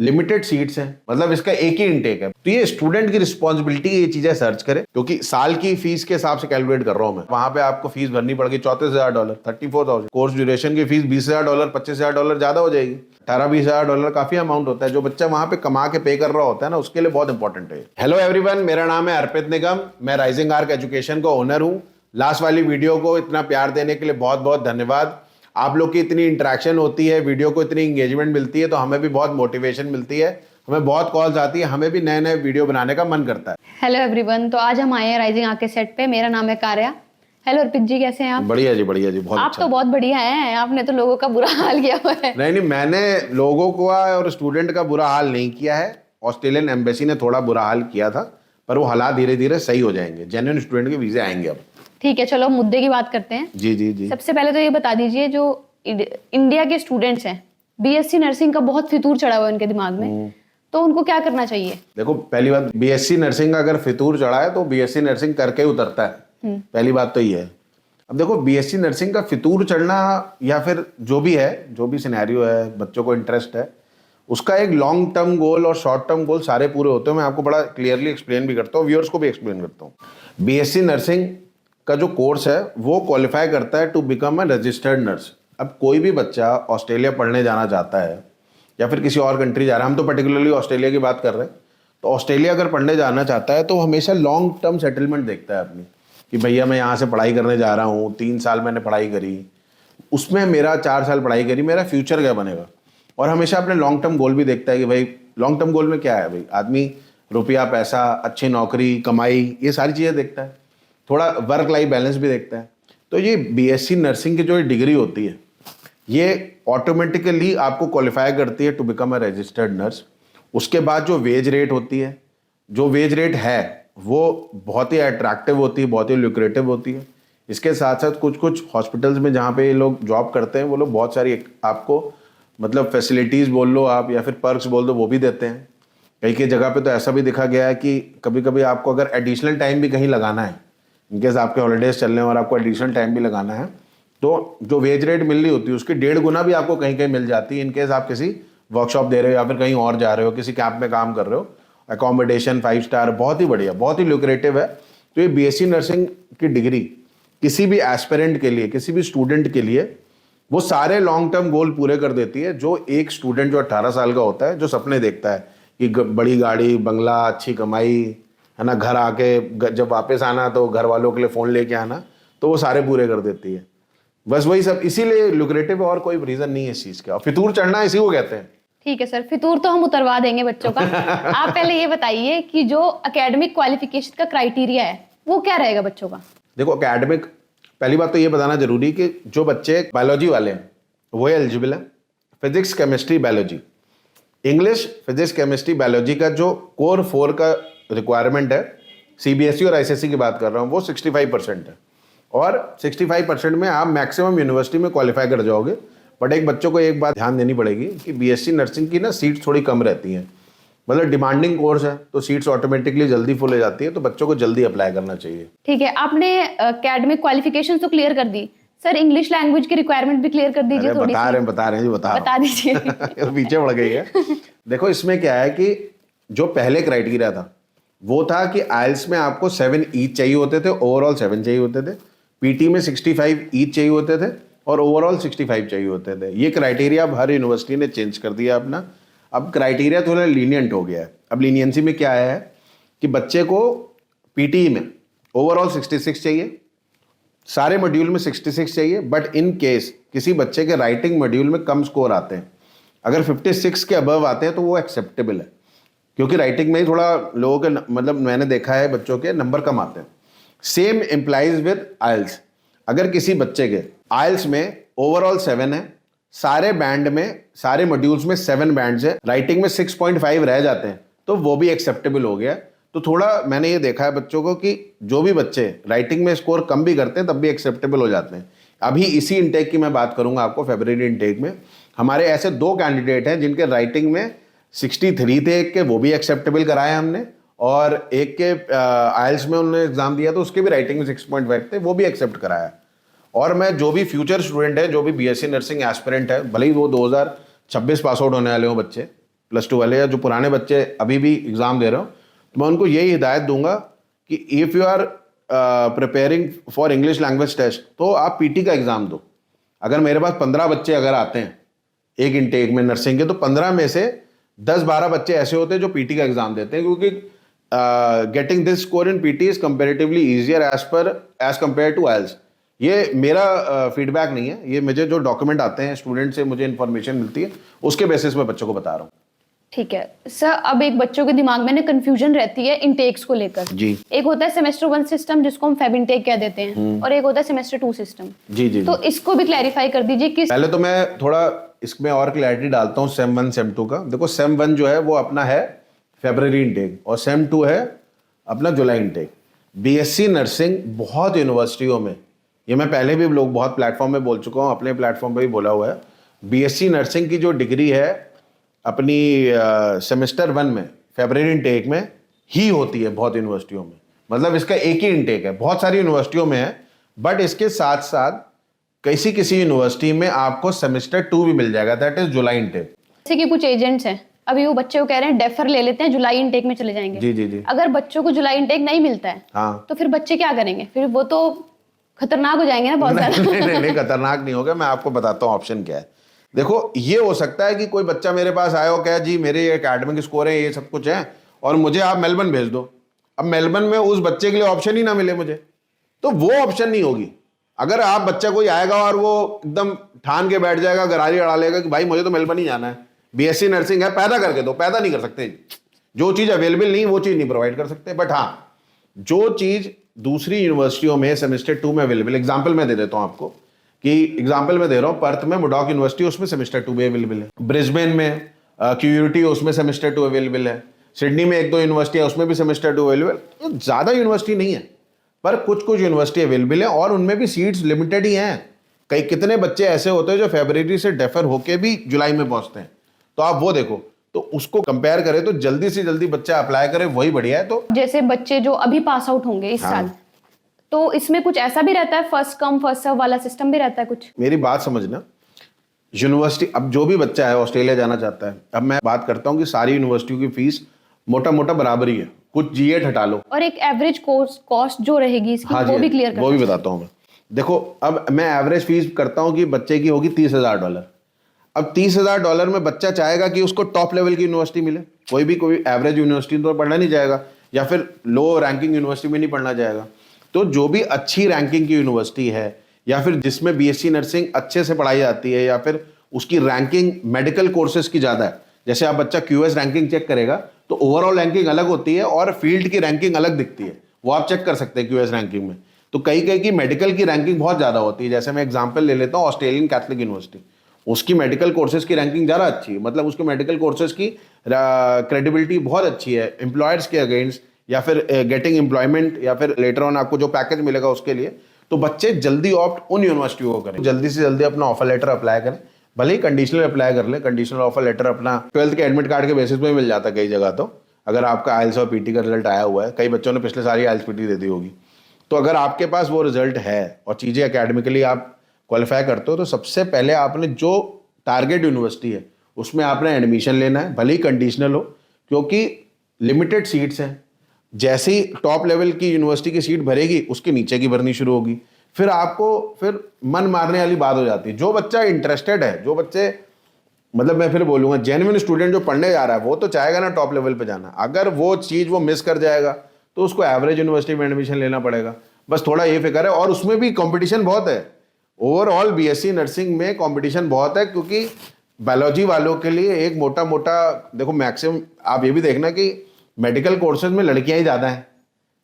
Limited seats हैं, मतलब इसका एक ही इनटेक है। तो ये स्टूडेंट की रिस्पॉन्सिबिलिटी है ये चीजें सर्च करे, क्योंकि साल की फीस के हिसाब से कैलकुलेट कर रहा हूं मैं। वहां पे आपको फीस भरनी पड़ेगी $34,000, 34,000। कोर्स ड्यूरेशन की फीस $20,000, $25,000 ज्यादा हो जाएगी। 18-20,000 काफी अमाउंट होता है। जो बच्चा वहां पे कमा के पे कर रहा होता है ना, उसके लिए बहुत इंपॉर्टेंट है। हेलो एवरीवन, मेरा नाम है अर्पित निगम, मैं राइजिंग आर्क एजुकेशन का ओनर हूं। लास्ट वाली वीडियो को इतना प्यार देने के लिए बहुत बहुत धन्यवाद। आप लोग की इतनी इंटरेक्शन होती है, वीडियो को इतनी इंगेजमेंट मिलती है, तो हमें भी बहुत मोटिवेशन मिलती है, हमें बहुत कॉल्स आती है, हमें भी नए नए वीडियो बनाने का मन करता है। हेलो एवरीवन, तो आज हम आए हैं राइजिंग आर्क के सेट पे। मेरा नाम है कार्या। हेलो अर्पित जी, कैसे हैं आप? बढ़िया जी, बढ़िया जी, बहुत आप अच्छा। तो बहुत बढ़िया हैं। आपने तो लोगों का बुरा हाल किया हुआ है। नहीं, मैंने लोगों को और स्टूडेंट का बुरा हाल नहीं किया है। ऑस्ट्रेलियन एम्बेसी ने थोड़ा बुरा हाल किया था, पर वो हालात धीरे धीरे सही हो जाएंगे। जेन्युइन स्टूडेंट के वीजे आएंगे अब। ठीक है, चलो मुद्दे की बात करते हैं। जी जी जी। सबसे पहले तो ये बता दीजिए, जो इंडिया के स्टूडेंट्स हैं, बीएससी नर्सिंग का बहुत फितूर चढ़ा हुआ है उनके दिमाग में, तो उनको क्या करना चाहिए? देखो, पहली बात, बीएससी नर्सिंग का अगर फितूर चढ़ा है तो बीएससी नर्सिंग करके उतरता है। पहली बात तो ये है। अब देखो, बीएससी नर्सिंग का फितूर चढ़ना या फिर जो भी है, जो भी सिनेरियो है, बच्चों को इंटरेस्ट है, उसका एक लॉन्ग टर्म गोल और शॉर्ट टर्म गोल सारे पूरे होते हैं। मैं आपको बड़ा क्लियरली एक्सप्लेन भी करता हूँ, व्यूअर्स को भी एक्सप्लेन करता हूँ। बीएससी नर्सिंग का जो कोर्स है वो क्वालिफाई करता है to become a registered nurse. अब कोई भी बच्चा ऑस्ट्रेलिया पढ़ने जाना चाहता है या फिर किसी और कंट्री जा रहा है, हम तो पर्टिकुलरली ऑस्ट्रेलिया की बात कर रहे हैं, तो ऑस्ट्रेलिया अगर पढ़ने जाना चाहता है तो हमेशा लॉन्ग टर्म सेटलमेंट देखता है अपनी, कि भैया मैं यहाँ से पढ़ाई करने जा रहा हूँ, 3 साल मैंने पढ़ाई करी, उसमें मेरा 4 साल पढ़ाई करी, मेरा फ्यूचर क्या बनेगा। और हमेशा अपने लॉन्ग टर्म गोल भी देखता है कि भाई लॉन्ग टर्म गोल में क्या है। भाई आदमी रुपया, पैसा, अच्छी नौकरी, कमाई, ये सारी चीज़ें देखता है। थोड़ा वर्क लाइफ बैलेंस भी देखता है। तो ये बीएससी नर्सिंग की जो डिग्री होती है, ये ऑटोमेटिकली आपको क्वालिफाई करती है to become a registered nurse. उसके बाद जो वेज रेट होती है, जो वेज रेट है वो बहुत ही अट्रैक्टिव होती है, बहुत ही ल्यूक्रेटिव होती है। इसके साथ साथ कुछ कुछ हॉस्पिटल्स में जहाँ पे ये लोग जॉब करते हैं, वो लोग बहुत सारी आपको मतलब फैसिलिटीज़ बोल लो आप या फिर पर्क्स बोल दो, वो भी देते हैं। कई कई जगह पे तो ऐसा भी देखा गया है कि कभी कभी आपको अगर एडिशनल टाइम भी कहीं लगाना है, इनकेस आपके हॉलीडेज चल रहे हैं और आपको एडिशनल टाइम भी लगाना है, तो जो वेज रेट मिल रही होती है उसकी 1.5 गुना भी आपको कहीं कहीं मिल जाती है। इनकेस आप किसी वर्कशॉप दे रहे हो या फिर कहीं और जा रहे हो, किसी कैंप में काम कर रहे हो, अकोमोडेशन 5 स्टार, बहुत ही बढ़िया, बहुत ही ल्यूक्रेटिव है। तो ये बीएससी नर्सिंग की डिग्री किसी भी एस्पिरेंट के लिए, किसी भी स्टूडेंट के लिए, वो सारे लॉन्ग टर्म गोल पूरे कर देती है। जो एक स्टूडेंट जो 18 साल का होता है, जो सपने देखता है कि बड़ी गाड़ी, बंगला, अच्छी कमाई, है ना, घर आके जब वापस आना तो घर वालों के लिए फ़ोन लेके आना, तो वो सारे पूरे कर देती है। बस वही सब, इसीलिए लुक्रेटिव, और कोई रीज़न नहीं है इस चीज़ का। फितूर चढ़ना इसी को कहते हैं। ठीक है सर, फितूर तो हम उतरवा देंगे बच्चों का। आप पहले ये बताइए कि जो एकेडमिक क्वालिफिकेशन का क्राइटेरिया है वो क्या रहेगा बच्चों का? देखो, एकेडमिक, पहली बात तो ये बताना जरूरी कि जो बच्चे बायोलॉजी वाले हैं वो एलिजिबल है। Physics, chemistry, biology, English, physics, chemistry, biology का जो कोर 4 का रिक्वायरमेंट है, सीबीएसई और आईसीएसई की बात कर रहा हूँ, वो 65% है। और 65% में आप मैक्सिमम यूनिवर्सिटी में क्वालिफाई कर जाओगे। बट एक बच्चों को एक बात ध्यान देनी पड़ेगी कि बीएससी नर्सिंग की ना सीट्स थोड़ी कम रहती हैं, मतलब डिमांडिंग कोर्स है, तो सीट्स ऑटोमेटिकली जल्दी फुल हो जाती है, तो बच्चों को जल्दी अप्लाई करना चाहिए। ठीक है, आपने एकेडमिक क्वालिफिकेशन तो क्लियर कर दी सर, इंग्लिश लैंग्वेज की रिक्वायरमेंट भी क्लियर कर दीजिए। थोड़ी बता रहे हैं जी, बता दीजिए। पीछे पड़ गई है। देखो, इसमें क्या है कि जो पहले क्राइटेरिया था वो था कि आइल्स में आपको 7 ईच चाहिए होते थे, ओवरऑल 7 चाहिए होते थे। पीटी में 65 ईच चाहिए होते थे और ओवरऑल 65 चाहिए होते थे। ये क्राइटेरिया अब हर यूनिवर्सिटी ने चेंज कर दिया अपना। अब क्राइटेरिया थोड़ा लीनियंट हो गया है। अब लीनियंसी में क्या है कि बच्चे को पीटी में ओवरऑल 66 चाहिए, सारे मॉड्यूल में 66 चाहिए, बट इन केस किसी बच्चे के राइटिंग मॉड्यूल में कम स्कोर आते हैं, अगर 56 के अबव आते हैं तो वो एक्सेप्टेबल है, क्योंकि राइटिंग में ही थोड़ा लोगों के मतलब मैंने देखा है बच्चों के नंबर कम आते हैं। सेम इम्प्लाइज विद आइल्स। अगर किसी बच्चे के आइल्स में ओवरऑल 7 है, सारे बैंड में, सारे मॉड्यूल्स में 7 बैंड्स है, राइटिंग में 6.5 रह जाते हैं, तो वो भी एक्सेप्टेबल हो गया। तो थोड़ा मैंने ये देखा है बच्चों को कि जो भी बच्चे राइटिंग में स्कोर कम भी करते हैं तब भी एक्सेप्टेबल हो जाते हैं। अभी इसी इनटेक की मैं बात करूंगा आपको, फरवरी इनटेक में हमारे ऐसे 2 कैंडिडेट हैं जिनके राइटिंग में 63 थे, एक के, वो भी एक्सेप्टेबल कराए हमने, और एक के आइल्स में उन्होंने एग्जाम दिया तो उसके भी राइटिंग में 6.5 थे, वो भी एक्सेप्ट कराया। और मैं जो भी फ्यूचर स्टूडेंट है, जो भी बीएससी नर्सिंग एस्पिरेंट है, भले ही वो 2026 पास आउट होने वाले हो बच्चे, +2 वाले या जो पुराने बच्चे अभी भी एग्ज़ाम दे रहे हो, तो मैं उनको यही हिदायत दूंगा कि if you are preparing for English language test तो आप पीटी का एग्ज़ाम दो। अगर मेरे पास 15 बच्चे अगर आते हैं एक इनटेक में नर्सिंग के, तो 15 में से 10-12 बच्चे ऐसे होते हैं जो पीटी का एग्ज़ाम देते हैं, क्योंकि getting this score in PT is comparatively easier as compare to IELTS. ये मेरा फीडबैक नहीं है, ये मुझे जो डॉक्यूमेंट आते हैं स्टूडेंट से मुझे इन्फॉर्मेशन मिलती है, उसके बेसिस पे बच्चों को बता रहा हूँ। ठीक है सर। अब एक बच्चों के दिमाग में ना कंफ्यूजन रहती है इंटेक्स को लेकर जी। एक होता है सेमेस्टर 1 सिस्टम जिसको हम फेब इनटेक कह देते हैं, और एक होता है सेमेस्टर 2 सिस्टम। जी जी। तो इसको भी क्लैरिफाई कर दीजिए कि पहले तो मैं थोड़ा इसमें और क्लैरिटी डालता हूँ सेम 1 सेम 2 का। देखो सेम 1 जो है वो अपना है फरवरी इनटेक और सेम 2 है अपना जुलाई इनटेक। बीएससी नर्सिंग बहुत यूनिवर्सिटियों में, ये मैं पहले भी लोग बहुत प्लेटफॉर्म में बोल चुका हूँ, अपने प्लेटफॉर्म पे भी बोला हुआ है, बीएससी नर्सिंग की जो डिग्री है अपनी सेमेस्टर 1 में फरवरी इनटेक में ही होती है बहुत यूनिवर्सिटियों में। मतलब इसका एक ही इनटेक है, बहुत सारी यूनिवर्सिटियों में है, बट इसके साथ साथ किसी यूनिवर्सिटी में आपको सेमेस्टर 2 भी मिल जाएगा, दैट इज जुलाई इनटेक। जैसे कि कुछ एजेंट्स हैं अभी वो बच्चे को कह रहे हैं डेफर ले लेते हैं, जुलाई इनटेक में चले जाएंगे। जी जी जी। अगर बच्चों को जुलाई इनटेक नहीं मिलता है हाँ तो फिर बच्चे क्या करेंगे? फिर वो तो खतरनाक हो जाएंगे ना बहुत ज्यादा। नहीं खतरनाक नहीं होगा, मैं आपको बताता हूँ ऑप्शन क्या है। देखो ये हो सकता है कि कोई बच्चा मेरे पास आया हो, कहे जी मेरे ये एकेडमिक स्कोर है, ये सब कुछ है, और मुझे आप मेलबर्न भेज दो। अब मेलबर्न में उस बच्चे के लिए ऑप्शन ही ना मिले मुझे, तो वो ऑप्शन नहीं होगी। अगर आप बच्चा कोई आएगा और वो एकदम ठान के बैठ जाएगा, गरारी अड़ा लेगा कि भाई मुझे तो मेलबर्न ही जाना है, बीएससी नर्सिंग है, पैदा करके दो, पैदा नहीं कर सकते। जो चीज़ अवेलेबल नहीं वो चीज़ नहीं प्रोवाइड कर सकते। बट हाँ, जो चीज़ दूसरी यूनिवर्सिटियों में सेमेस्टर 2 में अवेलेबल, एग्जाम्पल मैं दे देता हूँ आपको कि एग्जाम्पल मैं दे रहा हूँ, पर्थ में मुडॉक यूनिवर्सिटी, उसमें सेमेस्टर 2 भी अवेलेबल है। ब्रिस्बेन में क्यूयूटी, उसमें सेमेस्टर 2 अवेलेबल है। सिडनी में 1-2 यूनिवर्सिटी है, उसमें भी सेमेस्टर 2 अवेलेबल। तो ज़्यादा यूनिवर्सिटी नहीं है, पर कुछ यूनिवर्सिटी अवेलेबल है, और उनमें भी सीट्स लिमिटेड ही हैं। कई कितने बच्चे ऐसे होते हैं जो फरवरी से डेफर होके भी जुलाई में पहुंचते हैं, तो आप वो देखो, तो उसको कंपेयर करें तो जल्दी से जल्दी बच्चा अप्लाई करे, वही बढ़िया है। तो जैसे बच्चे जो अभी पास आउट होंगे इस साल, तो इसमें कुछ ऐसा भी रहता है, फर्स्ट कम फर्स्ट सर्व वाला सिस्टम भी रहता है कुछ? मेरी बात समझना, यूनिवर्सिटी, अब जो भी बच्चा है ऑस्ट्रेलिया जाना चाहता है, अब मैं बात करता हूँ कि सारी यूनिवर्सिटियों की फीस मोटा मोटा बराबर ही है, कुछ G8 हटा लो, और एक एवरेज कॉस्ट जो रहेगी इसकी, हाँ वो भी क्लियर वो भी बताता हूँ मैं। देखो अब मैं एवरेज फीस करता हूँ कि बच्चे की होगी $30,000। अब $30,000 में बच्चा चाहेगा कि उसको टॉप लेवल की यूनिवर्सिटी मिले, कोई एवरेज यूनिवर्सिटी तो पढ़ना नहीं जाएगा, या फिर लो रैंकिंग यूनिवर्सिटी में नहीं पढ़ना जाएगा। तो जो भी अच्छी रैंकिंग की यूनिवर्सिटी है, या फिर जिसमें बीएससी नर्सिंग अच्छे से पढ़ाई जाती है, या फिर उसकी रैंकिंग मेडिकल कोर्सेज की ज़्यादा है, जैसे आप बच्चा क्यूएस रैंकिंग चेक करेगा तो ओवरऑल रैंकिंग अलग होती है और फील्ड की रैंकिंग अलग दिखती है, वो आप चेक कर सकते हैं क्यूएस रैंकिंग में। तो कई की मेडिकल की रैंकिंग बहुत ज़्यादा होती है, जैसे मैं एग्जाम्पल ले लेता हूँ ऑस्ट्रेलियन कैथलिक यूनिवर्सिटी, उसकी मेडिकल कोर्सेज की रैंकिंग ज़्यादा अच्छी है, मतलब उसके मेडिकल कोर्सेज की क्रेडिबिलिटी बहुत अच्छी है एम्प्लॉयर्स के अगेंस्ट, या फिर गेटिंग एम्प्लॉयमेंट, या फिर लेटर ऑन आपको जो पैकेज मिलेगा उसके लिए। तो बच्चे जल्दी ऑप्ट उन यूनिवर्सिटियों को करें, जल्दी से जल्दी अपना ऑफर लेटर अप्लाई करें, भले ही कंडीशनल अप्लाई कर ले। कंडीशनल ऑफर लेटर अपना 12th के एडमिट कार्ड के बेसिस पे मिल जाता है कई जगह, तो अगर आपका आइल्स और पीटी का रिजल्ट आया हुआ है, कई बच्चों ने पिछले सारी आइल्स पीटी दे दी होगी, तो अगर आपके पास वो रिजल्ट है और चीज़ें एकेडमिकली आप क्वालिफाई करते हो, तो सबसे पहले आपने जो टारगेट यूनिवर्सिटी है उसमें आपने एडमिशन लेना है, भले ही कंडीशनल हो, क्योंकि लिमिटेड सीट्स हैं। जैसे ही टॉप लेवल की यूनिवर्सिटी की सीट भरेगी, उसके नीचे की भरनी शुरू होगी, फिर आपको फिर मन मारने वाली बात हो जाती है। जो बच्चा इंटरेस्टेड है, जो बच्चे, मतलब मैं फिर बोलूँगा जेन्युइन स्टूडेंट जो पढ़ने जा रहा है, वो तो चाहेगा ना टॉप लेवल पे जाना। अगर वो चीज़ वो मिस कर जाएगा तो उसको एवरेज यूनिवर्सिटी में एडमिशन लेना पड़ेगा। बस थोड़ा ये फिक्र है, और उसमें भी कंपटीशन बहुत है। ओवरऑल बीएससी नर्सिंग में कंपटीशन बहुत है, क्योंकि बायोलॉजी वालों के लिए एक मोटा देखो मैक्सिमम आप ये भी देखना कि मेडिकल कोर्सेज में लड़कियां ही ज़्यादा हैं,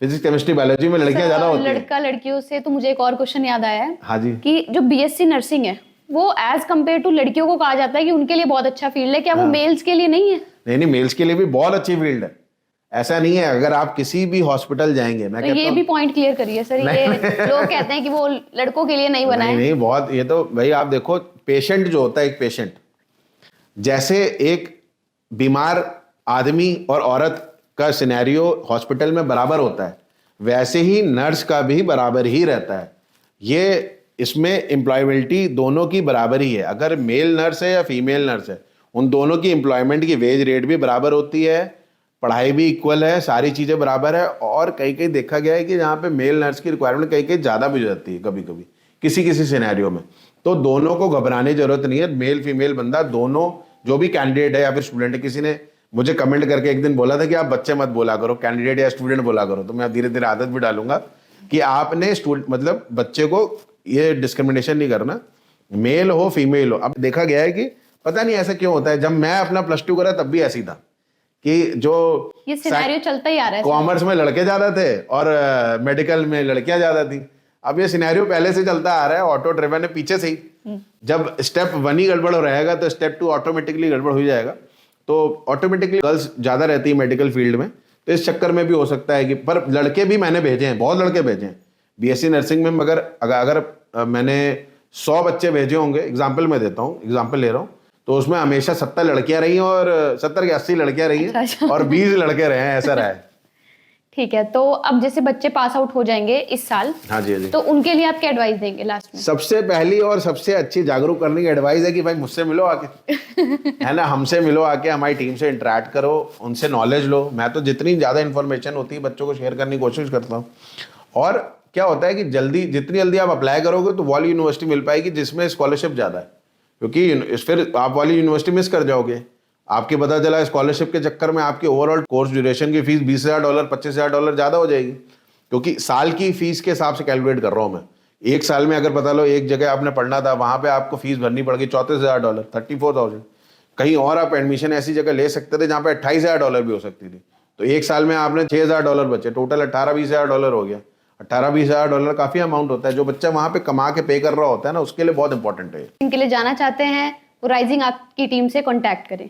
फिजिक्स केमिस्ट्री बायोलॉजी में लड़कियां ज़्यादा होती हैं। लड़का लड़कियों से तो मुझे एक और क्वेश्चन याद आया है, हाँ जी, कि जो बीएससी नर्सिंग है वो एज कम्पेयर टू लड़कियों को कहा जाता है कि उनके लिए बहुत अच्छा फील्ड है, क्या वो मेल्स के लिए नहीं है? नहीं, मेल्स के लिए भी बहुत अच्छी फील्ड है, ऐसा नहीं है। अगर आप किसी भी हॉस्पिटल जाएंगे, मैं तो ये भी पॉइंट क्लियर करिए सर, ये लोग कहते हैं कि वो लड़कों के लिए नहीं बना है। नहीं, बहुत, ये तो भाई आप देखो, पेशेंट जो होता है, एक पेशेंट जैसे एक बीमार आदमी और औरत का सिनेरियो हॉस्पिटल में बराबर होता है, वैसे ही नर्स का भी बराबर ही रहता है। ये इसमें एम्प्लॉयबिलिटी दोनों की बराबर ही है। अगर मेल नर्स है या फीमेल नर्स है, उन दोनों की एम्प्लॉयमेंट की वेज रेट भी बराबर होती है, पढ़ाई भी इक्वल है, सारी चीज़ें बराबर है। और कहीं कहीं देखा गया है कि जहाँ पे मेल नर्स की रिक्वायरमेंट कहीं कहीं ज़्यादा भी हो जाती है कभी कभी किसी किसी सिनेरियो में। तो दोनों को घबराने की जरूरत नहीं है, मेल फीमेल बंदा दोनों जो भी कैंडिडेट है या फिर स्टूडेंट है। किसी ने मुझे कमेंट करके एक दिन बोला था कि आप बच्चे मत बोला करो, कैंडिडेट या स्टूडेंट बोला करो। तो मैं धीरे धीरे आदत भी डालूंगा कि आपने स्टूडेंट मतलब बच्चे को ये डिस्क्रिमिनेशन नहीं करना, मेल हो फीमेल हो। अब देखा गया है कि पता नहीं ऐसा क्यों होता है, जब मैं अपना +2 करा तब भी ऐसी था कि जो ये सिनेरियो चलता ही आ रहा है। कॉमर्स में लड़के ज्यादा थे और मेडिकल में लड़कियां ज्यादा थी। अब ये सिनेरियो पहले से चलता आ रहा है, ऑटो ड्रिवन है पीछे से ही। जब स्टेप 1 ही गड़बड़ हो रहेगा तो स्टेप 2 ऑटोमेटिकली गड़बड़ हो जाएगा। तो ऑटोमेटिकली गर्ल्स ज्यादा रहती है मेडिकल फील्ड में, तो इस चक्कर में भी हो सकता है कि, पर लड़के भी मैंने भेजे हैं, बहुत लड़के भेजे हैं बीएससी नर्सिंग में। मगर अगर मैंने 100 बच्चे भेजे होंगे, एग्जाम्पल मैं देता हूँ, एग्जाम्पल ले रहा हूँ, तो उसमें हमेशा 70 लड़कियां रही हैं और 70 के 80 लड़कियां रही हैं अच्छा। और 20 लड़के रहे हैं, ऐसा रहा है। ठीक है, तो अब जैसे बच्चे पास आउट हो जाएंगे इस साल, हाँ जी, हाँ जी। तो उनके लिए आप क्या एडवाइस देंगे लास्ट में? सबसे पहली और सबसे अच्छी जागरूक करने की एडवाइस है कि भाई मुझसे मिलो आके, है ना, हमसे मिलो आके, हमारी टीम से इंटरेक्ट करो, उनसे नॉलेज लो। मैं तो जितनी ज़्यादा इन्फॉर्मेशन होती है बच्चों को शेयर करने की कोशिश करता हूँ। और क्या होता है कि जितनी जल्दी आप अप्लाई करोगे तो वाली यूनिवर्सिटी मिल पाएगी जिसमें स्कॉलरशिप ज़्यादा है, क्योंकि फिर आप वाली यूनिवर्सिटी मिस कर जाओगे। आपके पता चला स्कॉलरशिप के चक्कर में आपकी ओवरऑल कोर्स ड्यूरेशन की फीस $20,000 $25,000 ज़्यादा हो जाएगी, क्योंकि साल की फीस के हिसाब से कैलकुलेट कर रहा हूँ मैं। एक साल में अगर पता लो एक जगह आपने पढ़ना था, वहाँ पे आपको फीस भरनी पड़ेगी $34,000 34,000। कहीं और आप एडमिशन ऐसी जगह ले सकते थे जहाँ पे $28,000 भी हो सकती थी। तो एक साल में आपने $6,000 बचे, टोटल $18,000-20,000 हो गया। $18,000-20,000 काफ़ी अमाउंट होता है, जो बच्चा वहाँ पे कमा के पे कर रहा होता है ना, उसके लिए बहुत इंपॉर्टेंट है। इनके लिए जाना चाहते हैं वो राइजिंग आपकी टीम से कांटेक्ट करें।